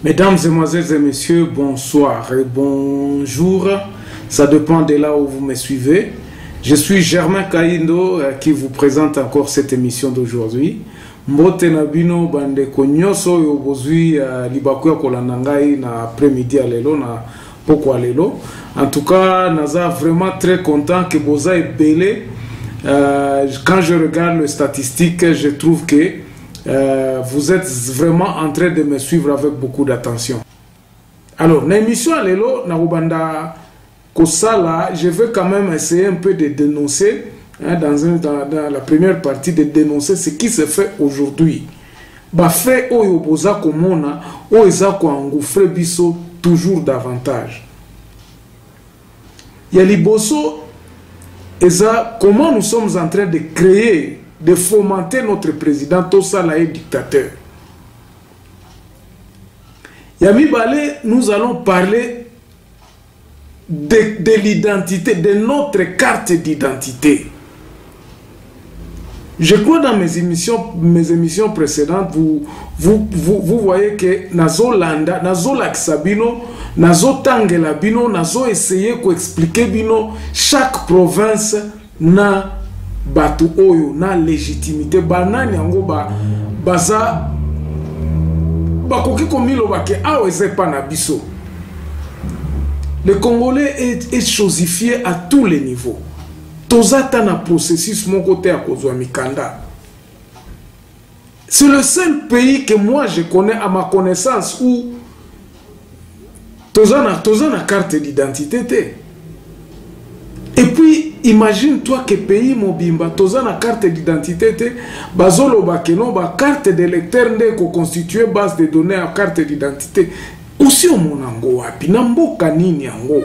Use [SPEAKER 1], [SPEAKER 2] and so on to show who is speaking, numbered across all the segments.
[SPEAKER 1] Mesdames, Mesdemoiselles et Messieurs, bonsoir et bonjour. Ça dépend de là où vous me suivez. Je suis Germain Kaindo qui vous présente encore cette émission d'aujourd'hui. Mbote Nabino bande konyoso yobozui libaku ya kolanda ngai na après-midi à lelo na poko lelo. En tout cas, naza vraiment très content que boza est belé. Quand je regarde les statistiques, je trouve que vous êtes vraiment en train de me suivre avec beaucoup d'attention. Alors, dans l'émission à lelo na Rubanda Kosala, je vais quand même essayer un peu de dénoncer, dans la première partie, de dénoncer ce qui se fait aujourd'hui. Bah fait oyo boza komona, o eza ko engouffrer biso toujours davantage. Il y a liboso eza comment nous sommes en train de créer, de fomenter notre président Tosala et dictateur. Yami Balé, nous allons parler de l'identité, de notre carte d'identité. Je crois dans mes émissions précédentes, vous voyez que Nazo Landa, Nazo Laksabino, Nazo Tangela Bino, Nazo essayer d'expliquer Bino, chaque province na batu oyo, na légitimité, banani yango baza bakoki komilo bake aweze pa na biso. Le Congolais est chosifié à tous les niveaux. Tozata na processus mon côté à kozwa mikanda. C'est le seul pays que moi je connais à ma connaissance où Tozana carte d'identité. Et puis imagine-toi que pays mobimba Tozana carte d'identité bazolo bakeno ba carte d'électeur ndeko constituer base de données à carte d'identité. Aussi au monango wapi na mboka nini yango.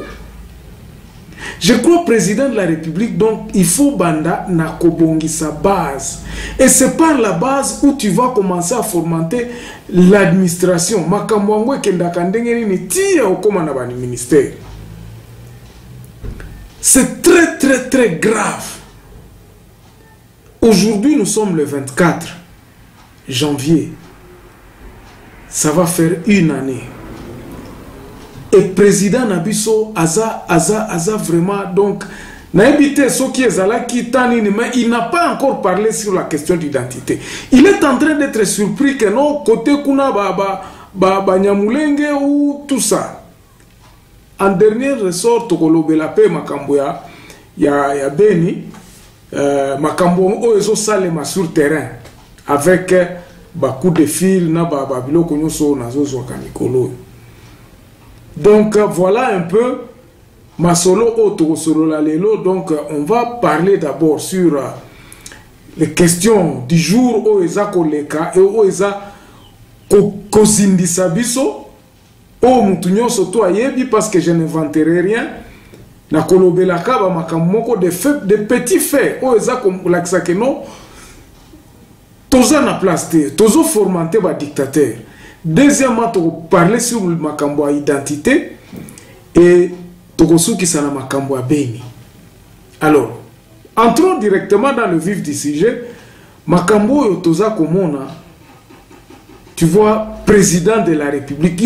[SPEAKER 1] Je crois président de la République, donc il faut banda na kobongi sa base. Et c'est par la base où tu vas commencer à fomenter l'administration. Makambwangwe kendaka ndenge ni tia okoma na bani ministère. C'est très grave. Aujourd'hui nous sommes le 24 janvier. Ça va faire une année. Et président Nabiso aza vraiment donc naibité ce qui est là qui tanine, mais il n'a pas encore parlé sur la question d'identité. Il est en train d'être surpris que non côté kuna ba Nyamulenge ou tout ça. En dernier ressort tokolobe la paix makambo ya Beni makambo oyo salema sur terrain avec ba coup de fil na ba biloko nyoso nazo zo kanikolo. Donc voilà un peu ma solo auto solo la lelo. Donc on va parler d'abord sur les questions du jour au eza koleka et au eza kozindisa biso o mutunyo soto ayebi parce que je n'inventerai rien na kolobela ka ba makamoko de faits, de petits faits o eza kolakisa que non toza na place te tozo formanter ba dictateur. Deuxièmement, tu parler sur le makambo à identité et tu qui na makambo à Beni. Alors, entrons directement dans le vif du sujet. Makambo yotoza komona, tu vois, président de la République,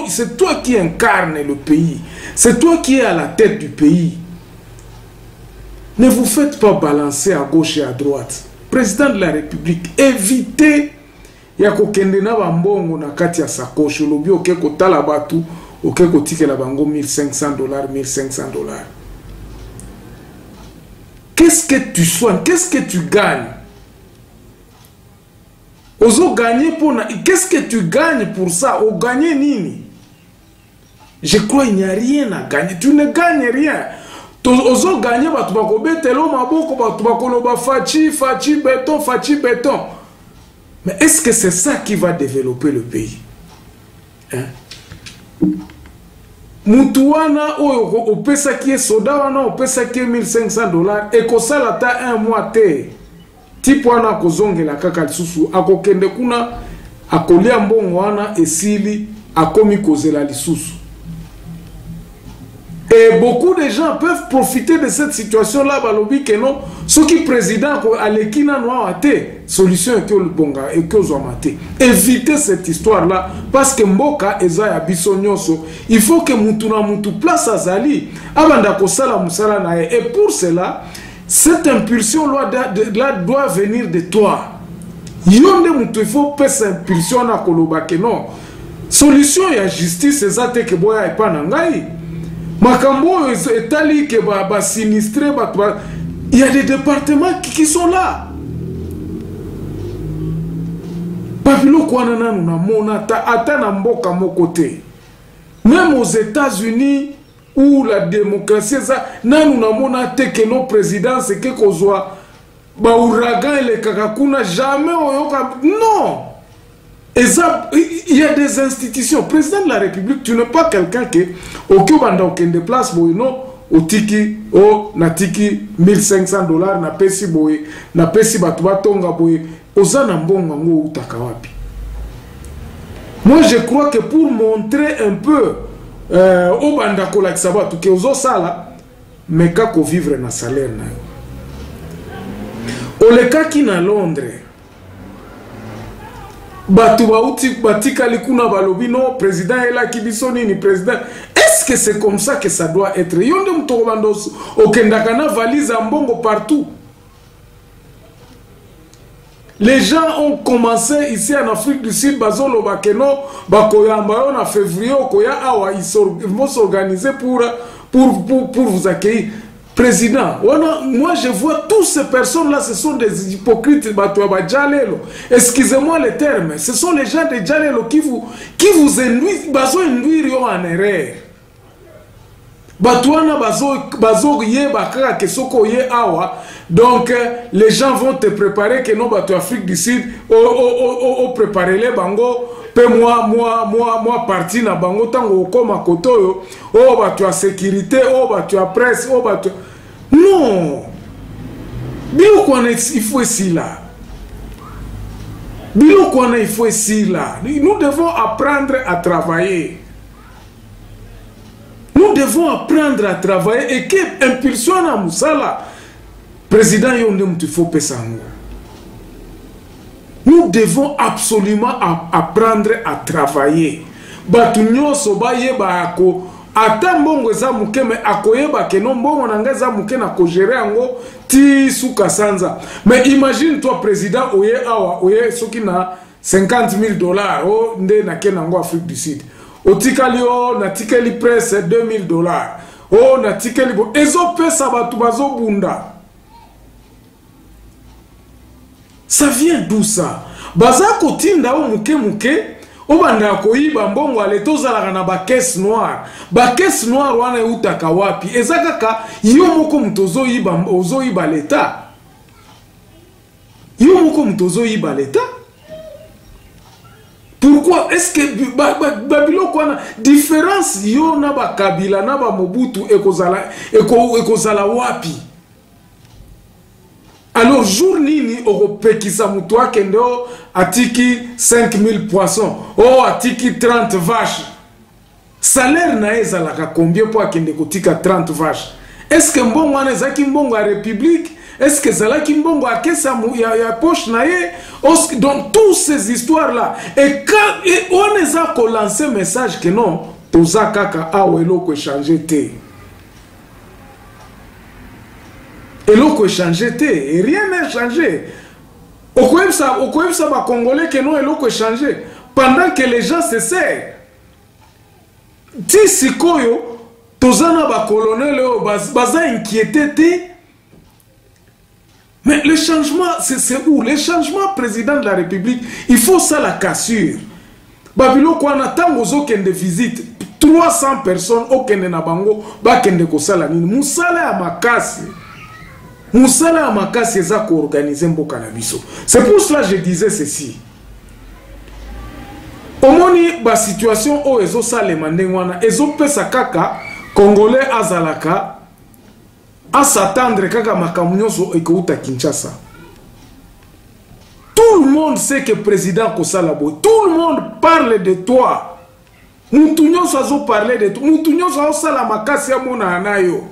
[SPEAKER 1] c'est toi qui incarne le pays, c'est toi qui es à la tête du pays. Ne vous faites pas balancer à gauche et à droite. Président de la République, évitez ya kokende na bambongo na kati ya sakoshi lobi okeko tala batu okeko tikela bango $1500 $1500. Qu'est-ce que tu soignes, qu'est-ce que tu gagnes? Ozo gagner pour qu'est-ce que tu gagnes pour ça? O gagner nini? Je crois il n'y a rien à gagner, tu ne gagnes rien. Ozo gagner batu bakobetelo maboko batu bakoloba fachi béton. Mais est-ce que c'est ça qui va développer le pays? Mutuana o pesa qui est soda wana o pesa qui est $1500 et ko salata un mois te. Tipwana kozongela kaka lisusu akokende kuna akolia mbongo wana esili akomi kozela lisusu. Et beaucoup de gens peuvent profiter de cette situation-là, balobi que non, ceux qui président à l'équina noir solution que le bonga et que zomate. Évitez cette histoire-là parce que mboka eza ya biso nyonso. Il faut que mutu na mutu place azali abanda kosala musala na ye. Et pour cela, cette impulsion-là doit venir de toi. Yonde mutu il faut pas cette impulsion na koloba que non. Solution ya justice ezate ke boya epa na ngai. Makambo etali ke ba sinistré il y a des départements qui sont là. Papilo kwana nanu na mona ata na mboka mokote. Même aux États-Unis où la démocratie ça nanu na mona te que nos présidents c'est que kozwa ba ouragan le kakakuna jamais oyoka non. Il y a des institutions. Président de la République, tu n'es pas quelqu'un qui aucun place non au tiki o na tiki $1,500 na pesi boy na pesi batuba tonga boy ozana mbonga ngo utaka wapi. Moi je crois que pour montrer un peu au banda ko la sabatu ke ozo sala mais kako vivre na salaire na yo. Oleka ki na Londres batu batika likuna balobi non président ela kibisoni ni président. Est-ce que c'est comme ça que ça doit être? Yonde mtobandos okendakana valise mbongo partout. Les gens ont commencé ici en Afrique du Sud bazolo bakeno bakoyamba en février okoya awa ils vont s'organiser pour vous accueillir. Président, moi je vois toutes ces personnes-là, ce sont des hypocrites. Excusez-moi le terme, ce sont les gens de Djalelo qui vous induisent, en erreur. Donc les gens vont te préparer que non, Afrique du Sud, préparer les bango. Moi parti na bango tango koma kotoyo tu as sécurité tu as presse non bilo kwana il faut ici là bilo kwana il faut ici là nous devons apprendre à travailler et que impulsion na musala président yonde mutu faut pesango. Nous devons absolument apprendre à travailler. Batunyo soba yeba ako ata mbongo za muke me akoyeba ke no mbongo nanga za muke na ko gérer ango ti suka sanza. Mais imagine toi président oye awa oye soki na $50,000 o nde na kenango Afrique du Sud. Otikali o na tikeli presse $2,000. O na tikeli bo ezo pesa batu bazo bunda. Ça vient d'où ça? Bazako tinda o muke o banda koyiba mbongo aletozala na ba caisse noire. Ba caisse noire wana utaka wapi? Ezakaka yo moko mtozo yiba ozo yiba leta. Yo moko mtozo yiba leta. Pourquoi est-ce que babilo kwana différence yo na ba Kabila na ba Mobutu ekozala wapi? Alors, jour nini oropekisa mutwa kendo atiki 5,000 poissons, atiki 30 vaches. Salaire na ezalaka combien pour akende kotika 30 vaches? Est-ce que mbongo wana ezaki mbongo à République? Est-ce que zalaki mbongo à kesa ya poche na ye? Donc, toutes ces histoires-là. Et quand on les a lancé un message que non, toza kaka awelo ko changer te. Et l'eau a changé, et rien n'a changé. Au ça va Congolais que non, et l'eau a changé. Pendant que les gens se serrent. Si Sikoyo, Tozana ba colonel, baza inquiété. Mais le changement, c'est où? Le changement président de la République, il faut ça la cassure. Babilo kwa natango zo kende visite 300 personnes au kende na bango ba kende ko sala nini musala ya makasi. Musala Amakasi eza ko organiser mboka na biso. C'est pour cela que je disais ceci. Omoni ba situation o ezo salema ndengwana ezo pesa kaka Congolais azalaka a s'attendre kaka makamunyoso ekouta Kinshasa. Tout le monde sait que président Kosalabo, tout le monde parle de toi. mutu nyonso azo parler de tout mutu nyonso azosala makasi ya mona na yo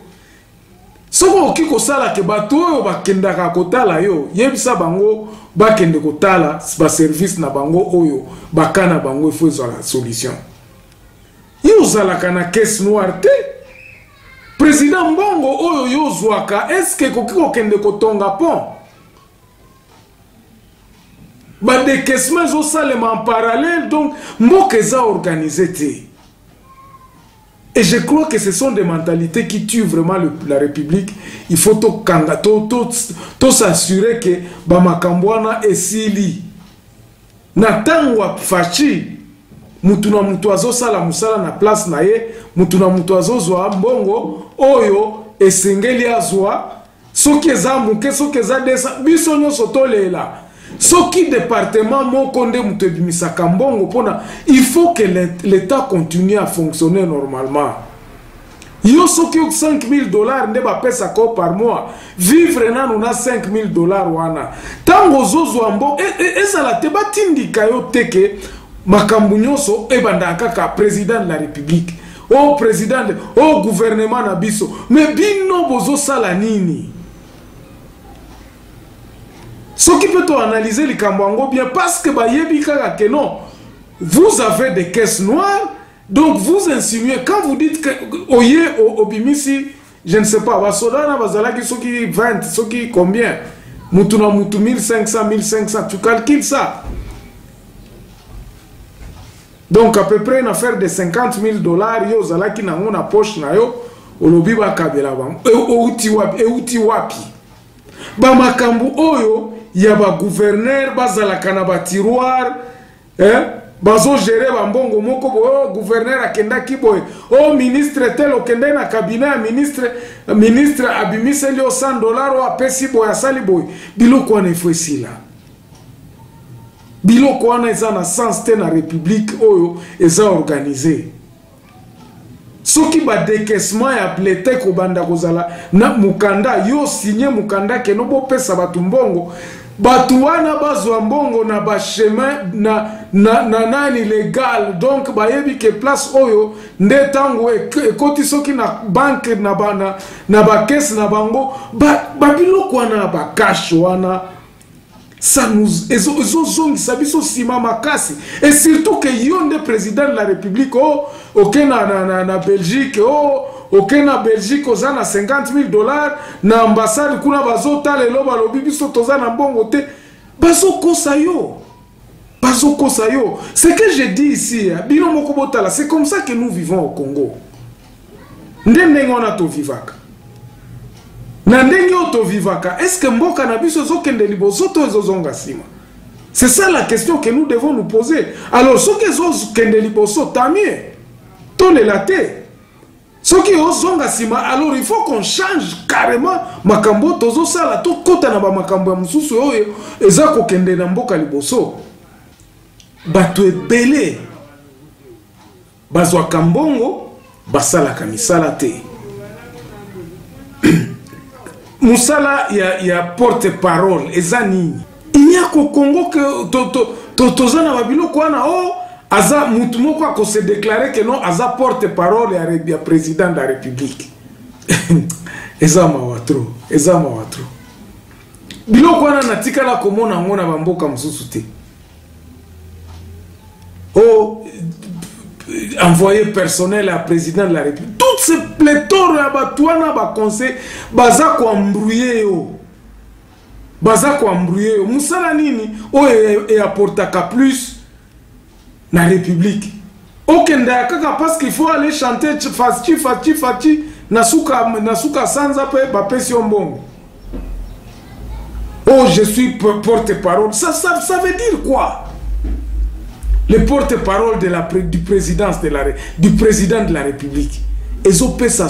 [SPEAKER 1] soko oki kosala ke bato oyo bakendaka kotala yo yebisa bango bakende kotala ba service na bango oyo bakana bango il faut ezala solution yo ozalaka na caisse noire te président mbongo oyo yo zwaka est-ce que koki kokende kotonga pont ba décaissement ezosalema en parallèle donc mboka eza organisé te. Et je crois que ce sont des mentalités qui tuent vraiment la République. Il faut tout s'assurer que Bamakambouana et Sili Natangwa Fachi Mutuna Mutuazo Sala Musala na place na ye Mutuna Mutuazo Zwa Mbongo Oyo et Sengeli Azwa Soki eza muke soki eza desa Bisonyo Sotole là Soki département Mokonde Mutebimisa Mbongo pona il faut que l'État continue à fonctionner normalement. Yo soki $5,000 nde ba pesa ko par mois vivre na nuna $5,000 wana tango zozo ambo ezala te batindika yo teke makambu nyonso ebanda kaka président de la République au président au gouvernement na biso mais bino bozo sala nini ce qui peut analyser les Kambwango bien parce que que non, vous avez des caisses noires, donc vous insinuez, quand vous dites que au Bimisi, je ne sais pas, Vasodana, Vazalaki, ceux qui 20, ceux qui combien, Mutuna Mutu 1500, tu calcules ça. Donc à peu près une affaire de $50,000, yo Zalaki na ngona poche na yo, olobiba kabela bang, euti wapi. Ba makambu oyo, ya ba gouverneur bazalaka na ba tiroir bazo gérer ba mbongo moko bo gouverneur akenda kiboy ministre tel okenda na cabinet ministre abimise lio $100 o apesi boy asali boy biloko wana ifo esila biloko wana eza na sens te na république oyo eza organisé soki ba décaissement ya plete ko banda kozala na mukanda yo signé mukanda ke no bo pesa batu mbongo batu wana bazwa mbongo na ba chemin na nani légal donc ba yebi ke place oyo nde tango ekoti soki na banque na bana na ba caisse na bango ba biloko wana ba cash wana ça nous ezozongisa biso sima makasi et surtout que yonde président de la République na Belgique na Belgique ozana $50,000 na ambassade kuna bazota lelo balobi biso tozana mbongo te bazokosa yo ce que je dis ici bino moko botala c'est comme ça que nous vivons au Congo ndenge on a to vivaka na ndenge oto vivaka est-ce que mboka na biso zokende liboso to ezozonga sima c'est ça la question que nous devons nous poser alors ce que zokende liboso tant mieux to le laté ce qui ozonga sima alors il faut qu'on change carrément makambo tozo sala to kota na ba makambo ya mususu oyo eza kokende na mboka liboso bato ebele bazwa kambongo basala kamisala te Musala ya porte-parole ezani il y a qu'au Congo que tozana babilo kwana aza mutu moko ko se déclarer que non aza porte-parole ya président de la République ezama watro bilo kwana natika la komona ngona bamboka mususu te envoyé personnel à président de la République. Toutes ces pléthores à Batouana, ba conseil, baza ko embrouiller yo. Moussala nini et apportaka plus la République. Okenda kaka parce qu'il faut aller chanter fati nasuka sanza pe ba pension bongo. Je suis porte-parole. Ça veut dire quoi? Le porte-parole du président de la République. Ils ont fait ça